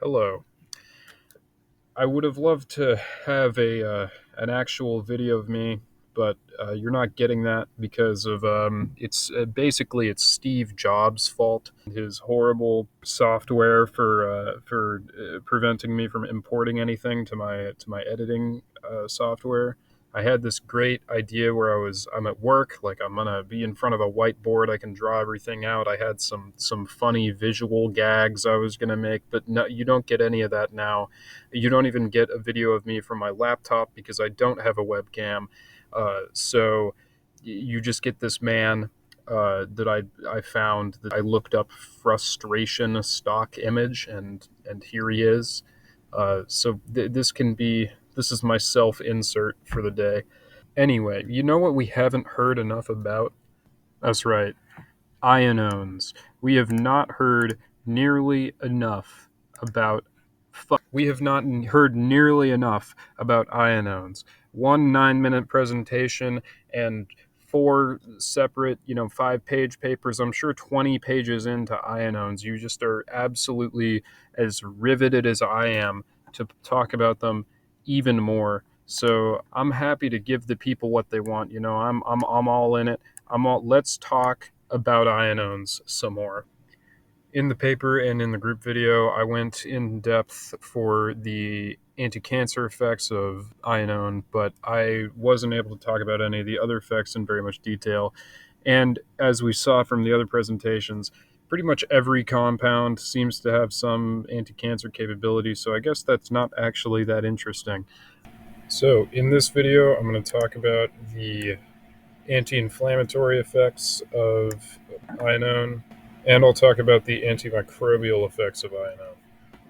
Hello. I would have loved to have an actual video of me, but you're not getting that because of it's basically it's Steve Jobs' fault. His horrible software for preventing me from importing anything to my editing software. I had this great idea where I'm at work, like I'm gonna be in front of a whiteboard. I can draw everything out. I had some funny visual gags I was gonna make, but no, you don't get any of that now. You don't even get a video of me from my laptop because I don't have a webcam. So you just get this man that I found that I looked up frustration stock image, and here he is. This is my self insert for the day. Anyway, you know what we haven't heard enough about? That's right, ionones. We have not heard nearly enough about we have not heard nearly enough about ionones. One 9-minute presentation and four separate, 5-page papers. I'm sure 20 pages into ionones. You just are absolutely as riveted as I am to talk about them even more. So I'm happy to give the people what they want. I'm all in it. Let's talk about ionones some more. In the paper and in the group video, I went in depth for the anti-cancer effects of ionone, but I wasn't able to talk about any of the other effects in very much detail. And as we saw from the other presentations, pretty much every compound seems to have some anti-cancer capability, so I guess that's not actually that interesting. So in this video, I'm going to talk about the anti-inflammatory effects of ionone, and I'll talk about the antimicrobial effects of ionone.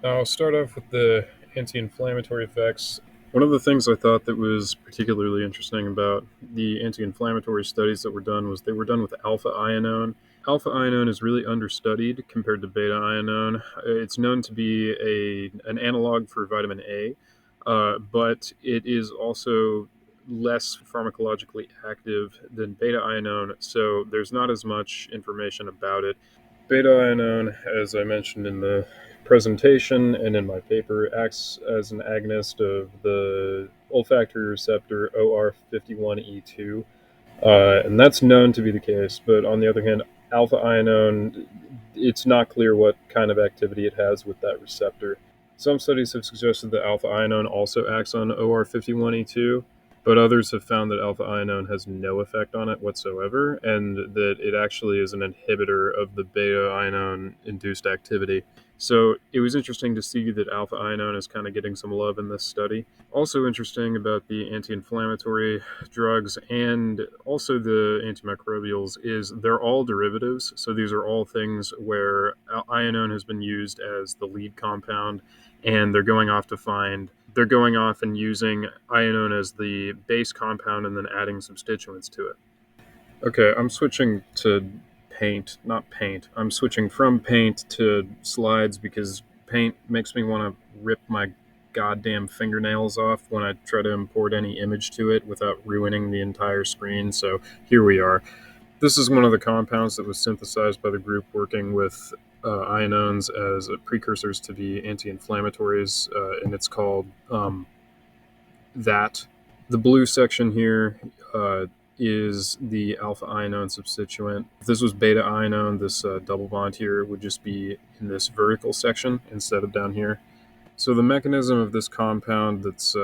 Now, I'll start off with the anti-inflammatory effects. One of the things I thought that was particularly interesting about the anti-inflammatory studies that were done was they were done with alpha ionone. Alpha ionone is really understudied compared to beta ionone. It's known to be an analog for vitamin A, but it is also less pharmacologically active than beta ionone, so there's not as much information about it. Beta ionone, as I mentioned in the presentation and in my paper, acts as an agonist of the olfactory receptor OR51E2, and that's known to be the case. But on the other hand, alpha ionone, it's not clear what kind of activity it has with that receptor. Some studies have suggested that alpha ionone also acts on OR51E2, but others have found that alpha ionone has no effect on it whatsoever, and that it actually is an inhibitor of the beta ionone induced activity. So it was interesting to see that alpha ionone is kind of getting some love in this study. Also interesting about the anti-inflammatory drugs and also the antimicrobials is they're all derivatives. So these are all things where ionone has been used as the lead compound, and they're going off and using ionone as the base compound and then adding substituents to it. Okay, I'm switching to not paint. I'm switching from paint to slides because paint makes me want to rip my goddamn fingernails off when I try to import any image to it without ruining the entire screen. So here we are. This is one of the compounds that was synthesized by the group working with ionones as precursors to the anti-inflammatories, and it's called that. The blue section here is the alpha ionone substituent. If this was beta ionone, this double bond here would just be in this vertical section instead of down here. So the mechanism of this compound that's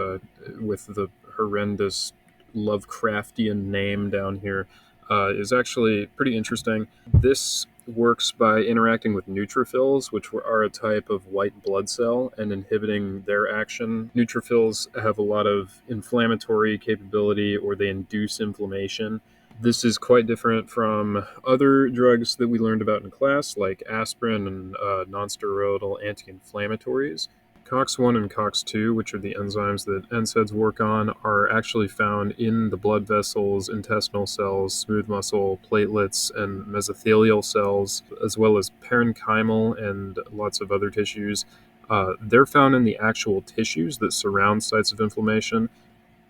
with the horrendous Lovecraftian name down here is actually pretty interesting. This works by interacting with neutrophils, which are a type of white blood cell, and inhibiting their action. Neutrophils have a lot of inflammatory capability, or they induce inflammation. This is quite different from other drugs that we learned about in class, like aspirin and nonsteroidal anti-inflammatories. COX-1 and COX-2, which are the enzymes that NSAIDs work on, are actually found in the blood vessels, intestinal cells, smooth muscle, platelets, and mesothelial cells, as well as parenchymal and lots of other tissues. They're found in the actual tissues that surround sites of inflammation.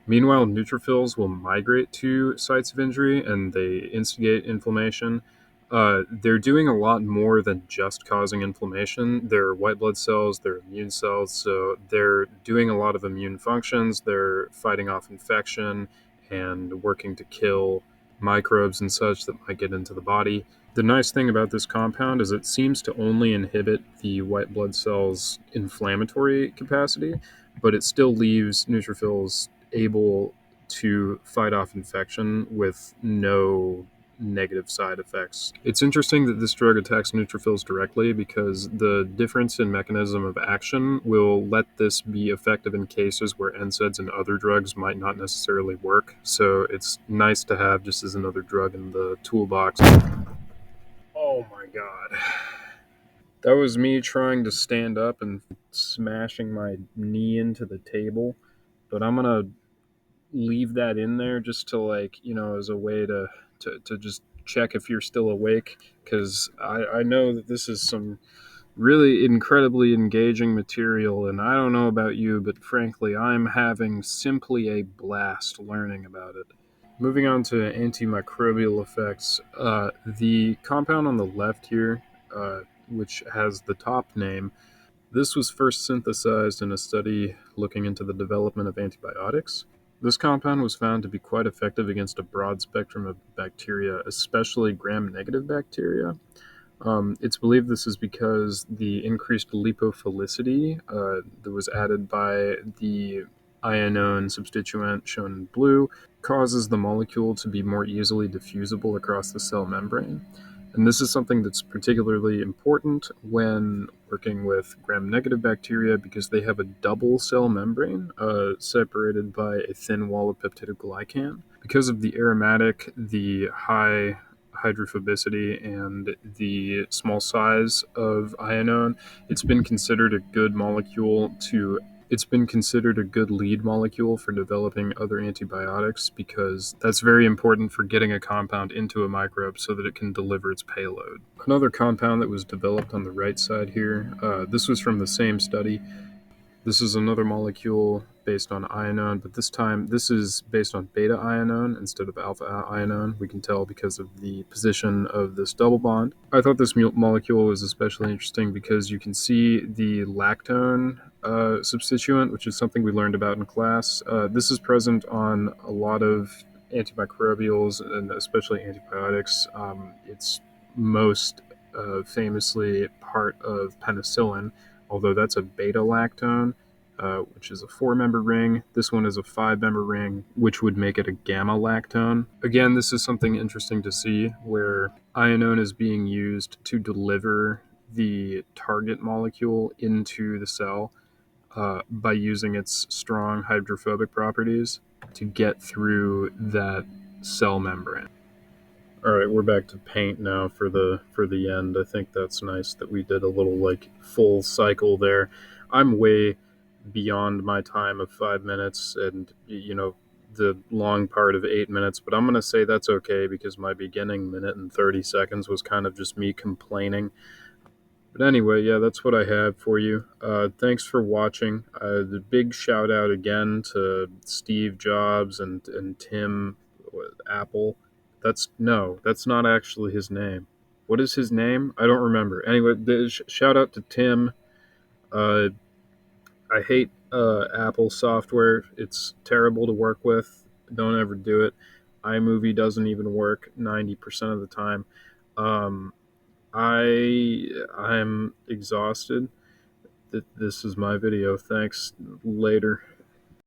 Meanwhile, neutrophils will migrate to sites of injury and they instigate inflammation. They're doing a lot more than just causing inflammation. They're white blood cells, they're immune cells, so they're doing a lot of immune functions. They're fighting off infection and working to kill microbes and such that might get into the body. The nice thing about this compound is it seems to only inhibit the white blood cells' inflammatory capacity, but it still leaves neutrophils able to fight off infection with no negative side effects. It's interesting that this drug attacks neutrophils directly because the difference in mechanism of action will let this be effective in cases where NSAIDs and other drugs might not necessarily work. So it's nice to have just as another drug in the toolbox. Oh my god. That was me trying to stand up and smashing my knee into the table. But I'm gonna leave that in there just to, like, as a way to just check if you're still awake, because I know that this is some really incredibly engaging material, and I don't know about you, but frankly I'm having simply a blast learning about it. Moving on to antimicrobial effects, the compound on the left here, which has the top name, this was first synthesized in a study looking into the development of antibiotics. This compound was found to be quite effective against a broad spectrum of bacteria, especially gram-negative bacteria. It's believed this is because the increased lipophilicity that was added by the ionone substituent shown in blue causes the molecule to be more easily diffusible across the cell membrane. And this is something that's particularly important when working with gram-negative bacteria because they have a double cell membrane separated by a thin wall of peptidoglycan. Because of the aromatic, the high hydrophobicity, and the small size of ionone, it's been considered a good molecule to it's been considered a good lead molecule for developing other antibiotics because that's very important for getting a compound into a microbe so that it can deliver its payload. Another compound that was developed on the right side here, this was from the same study. This is another molecule based on ionone, but this time this is based on beta ionone instead of alpha ionone. We can tell because of the position of this double bond. I thought this molecule was especially interesting because you can see the lactone substituent, which is something we learned about in class. This is present on a lot of antimicrobials and especially antibiotics. It's most famously part of penicillin, although that's a beta lactone, which is a 4-member ring. This one is a 5-member ring, which would make it a gamma lactone. Again, this is something interesting to see where ionone is being used to deliver the target molecule into the cell by using its strong hydrophobic properties to get through that cell membrane. All right, we're back to paint now for the end. I think that's nice that we did a little like full cycle there. I'm way beyond my time of 5 minutes, and the long part of 8 minutes, but I'm gonna say that's okay because my beginning minute and 30 seconds was kind of just me complaining. But anyway, yeah, that's what I have for you. Thanks for watching. The big shout out again to Steve Jobs and Tim Apple. That's not actually his name. What is his name? I don't remember. Anyway, shout out to Tim. Uh, I hate Apple software. It's terrible to work with. Don't ever do it. iMovie doesn't even work 90% of the time. Um, I'm exhausted. This is my video. Thanks. Later.